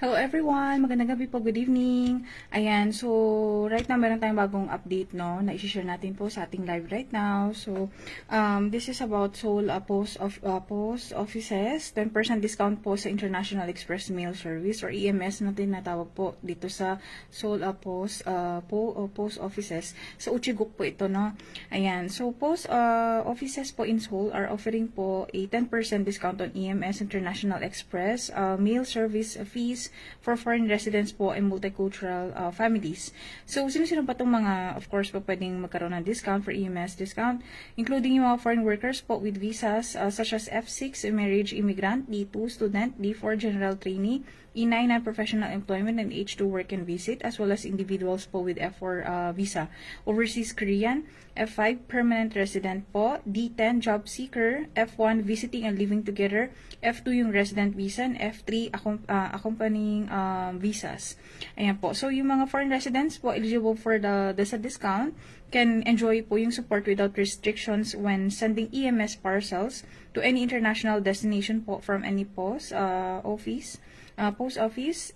Hello everyone! Magandang gabi po, good evening. Ayan, so right now meron tayong bagong update, no, na i-share natin po sa ating live right now. So, this is about Seoul post offices, 10% discount po sa International Express Mail Service or EMS na tinatawag po dito sa Seoul post offices. Sa Uchiguk po ito, no. Ayan, so post offices po in Seoul are offering po a 10% discount on EMS International Express mail service fees for foreign residents po and multicultural families. So, sino-sino ba itong mga, of course, po pwedeng magkaroon ng discount for EMS discount, including yung mga foreign workers po with visas such as F6, marriage immigrant, D2, student, D4, general trainee, E9 non-professional employment, and H2 work and visit, as well as individuals po with F4 visa. Overseas Korean, F5 permanent resident po, D10 job seeker, F1 visiting and living together, F2 yung resident visa, and F3 accompanying visas. Ayan po. So, yung mga foreign residents po eligible for the discount can enjoy po yung support without restrictions when sending EMS parcels to any international destination po from any post office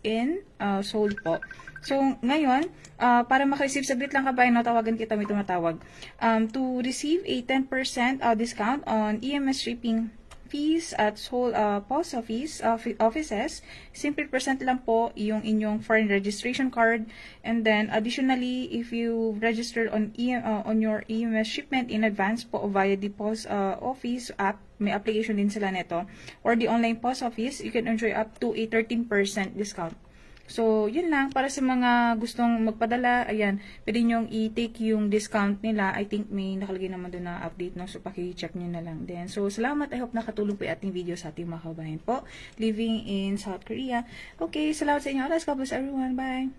in Seoul po. So, ngayon, para maka-receive, saglit lang kabayan, no, tawagan kita, may tumatawag. To receive a 10% discount on EMS shipping fees at Seoul post offices, simply present lang po yung inyong foreign registration card, and then additionally, if you registered on your EMS shipment in advance po via the post office app, may application din sila neto, or the online post office, you can enjoy up to a 13% discount. So, yun lang. Para sa mga gustong magpadala, ayan, pwede nyong i-take yung discount nila. I think may nakalagay naman doon na update, no? So, paki-check nyo na lang din. So, salamat. I hope nakatulong po yung ating video sa ating mga kabayan po living in South Korea. Okay, salamat sa inyo. God bless everyone. Bye!